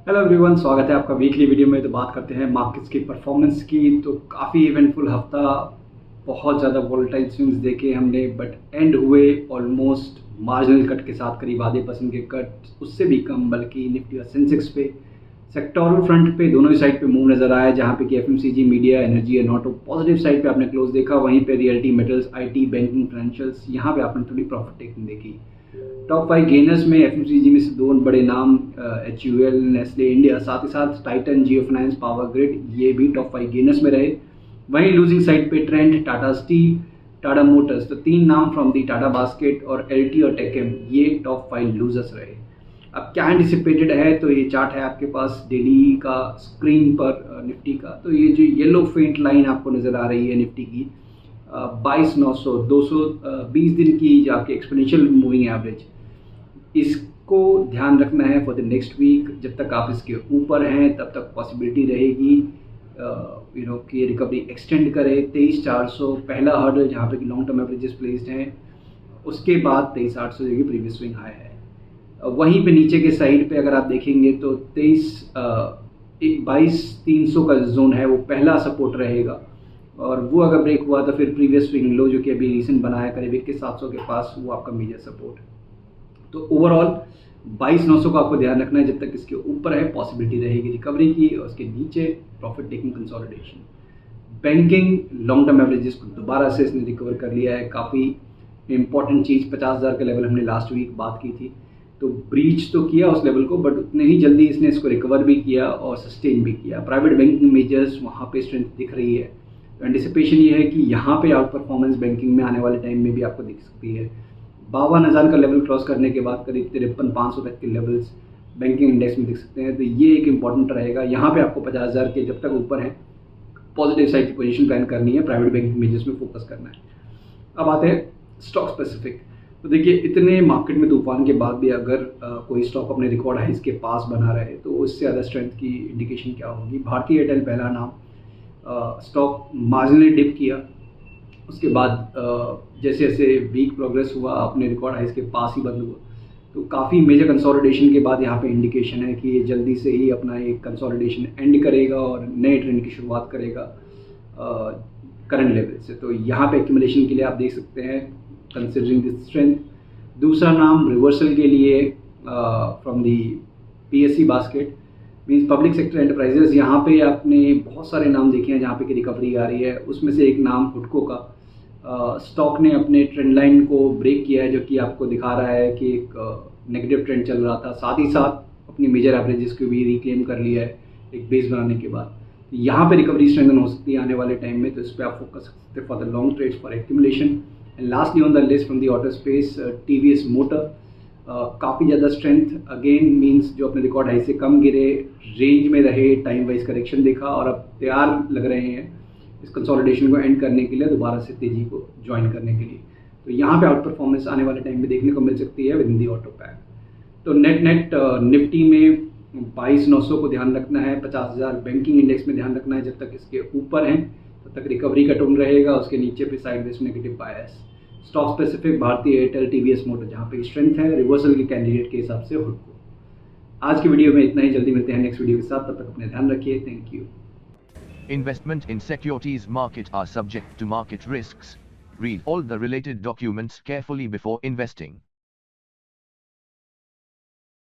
Hello everyone, स्वागत है आपका वीकली वीडियो में। तो बात करते हैं मार्केट्स की परफॉर्मेंस की। तो काफ़ी इवेंटफुल हफ्ता, बहुत ज़्यादा वोलेटाइल स्विंग्स देखे हमने, बट एंड हुए ऑलमोस्ट मार्जिनल कट के साथ, करीब आधे परसेंट के कट, उससे भी कम, बल्कि निफ्टी और सेंसेक्स पे सेक्टोरल फ्रंट पे दोनों ही साइड पे मूव नजर आया। जहाँ पे कि FMCG, media, energy and auto positive side पे आपने क्लोज देखा, वहीं पे realty, metals, IT, banking, financials, यहाँ पे आपने थोड़ी प्रॉफिट टेकिंग देखी। टॉप 5 गेनर्स में एफएमसीजी में से दो बड़े नाम, एचयूएल, नेस्ले इंडिया, साथ ही साथ टाइटन, जियो फाइनेंस, पावर ग्रिड, ये भी टॉप 5 गेनर्स में रहे। वहीं लूजिंग साइड पे trend, Tata steel, Tata Motors, तो तीन नाम फ्रॉम दी टाटा बास्केट, और एलटी और टेकएम, ये टॉप 5 लूजर्स रहे। अब क्या एंटिसिपेटेड है, तो ये चार्ट है आपके पास डेली का स्क्रीन पर निफ्टी का। तो ये जो येलो फेंट लाइन आपको नज़र आ रही है निफ्टी की, 22,900, 220 दिन की जो आपकी एक्सपोनेंशियल मूविंग एवरेज, इसको ध्यान रखना है फॉर द नेक्स्ट वीक। जब तक आप इसके ऊपर हैं तब तक पॉसिबिलिटी रहेगी कि रिकवरी एक्सटेंड करे। 23,400 पहला हर्डल जहाँ पे कि लॉन्ग टर्म एवरेजेस प्लेस्ड हैं, उसके बाद 23,800 जो कि प्रीवियस स्विंग हाई है। वहीं पे नीचे के साइड पे अगर आप देखेंगे तो 22,300 का जोन है, वो पहला सपोर्ट रहेगा, और वो अगर ब्रेक हुआ तो फिर प्रीवियस स्विंग लो जो कि अभी रिसेंट बनाया करीब 21,700 के पास, वो आपका मेजर सपोर्ट। तो ओवरऑल 22,900 का आपको ध्यान रखना है। जब तक इसके ऊपर है पॉसिबिलिटी रहेगी रिकवरी की, और उसके नीचे profit taking consolidation. Banking long term averages को दोबारा से इसने रिकवर कर लिया है। काफ़ी इंपॉर्टेंट चीज़, 50,000 का लेवल हमने लास्ट वीक बात की थी, तो ब्रीच तो किया उस लेवल को, बट उतने ही जल्दी इसने इसको रिकवर भी किया और सस्टेन भी किया। प्राइवेट बैंकिंग मेजर्स, वहाँ पे स्ट्रेंथ दिख रही है। तो एंटिसिपेशन ये है कि यहाँ पे आउट परफॉर्मेंस बैंकिंग में आने वाले टाइम में भी आपको दिख सकती है। 52,000 का लेवल क्रॉस करने के बाद करीब 53,500 तक के लेवल्स बैंकिंग इंडेक्स में दिख सकते हैं। तो ये एक इंपॉर्टेंट रहेगा। यहाँ पे आपको 50,000 के जब तक ऊपर है पॉजिटिव साइड की पोजीशन प्लान करनी है, प्राइवेट बैंकिंग मेजर्स में फोकस करना है। अब आते हैं स्टॉक स्पेसिफिक। तो देखिए, इतने मार्केट में तूफान के बाद भी अगर कोई स्टॉक अपने रिकॉर्ड हाइस के पास बना रहे, तो उससे ज़्यादा स्ट्रेंथ की इंडिकेशन क्या होगी। भारतीय एयरटेल पहला नाम, स्टॉक मार्जिनली डिप किया, उसके बाद जैसे जैसे वीक प्रोग्रेस हुआ अपने रिकॉर्ड हाइस के पास ही बंद हुआ। तो काफ़ी मेजर कंसोलिडेशन के बाद यहाँ पे इंडिकेशन है कि ये जल्दी से ही अपना एक कंसोलिडेशन एंड करेगा और नए ट्रेंड की शुरुआत करेगा करंट लेवल से। तो यहाँ पे एक्यूमुलेशन के लिए आप देख सकते हैं, कंसिडरिंग दिस स्ट्रेंथ। दूसरा नाम रिवर्सल के लिए from the PSC basket, means public sector enterprises. यहाँ पे आपने बहुत सारे नाम देखे हैं जहाँ पे की रिकवरी आ रही है। उसमें से एक नाम हुडको का, स्टॉक ने अपने ट्रेंड लाइन को ब्रेक किया है, जो कि आपको दिखा रहा है कि एक नेगेटिव ट्रेंड चल रहा था। साथ ही साथ अपनी मेजर एवरेजेस को भी रिक्लेम कर लिया है एक बेस बनाने के बाद। यहाँ पे रिकवरी स्ट्रेंथन हो सकती है आने वाले टाइम में, तो इस पर आप फोकस कर सकते हैं for the long trades for accumulation. And lastly on the list from the auto space, TVS motor, काफ़ी ज़्यादा स्ट्रेंथ अगेन, मीन्स जो अपने रिकॉर्ड हाई से कम गिरे, रेंज में रहे, टाइम वाइज करेक्शन देखा, और अब तैयार लग रहे हैं इस कंसोलिडेशन को एंड करने के लिए, दोबारा से तेजी को ज्वाइन करने के लिए। तो यहाँ पे आउट परफॉर्मेंस आने वाले टाइम में देखने को मिल सकती है with in the auto pack. तो नेट नेट निफ्टी में 22,900 को ध्यान रखना है, 50,000 बैंकिंग इंडेक्स में ध्यान रखना है। जब तक इसके ऊपर हैं तब तक रिकवरी का टोन रहेगा, उसके नीचे पे साइडवेज नेगेटिव बायस। स्टॉक स्पेसिफिक भारतीय एयरटेल, टीवीएस मोटर जहाँ पे स्ट्रेंथ है, रिवर्सल के कैंडिडेट के हिसाब से हुडको। आज की वीडियो में इतना ही, जल्दी मिलते हैं नेक्स्ट वीडियो के साथ, तब तक अपने ध्यान रखिए। Thank you. Investment in securities market are subject to market risks. Read all the related documents carefully before investing.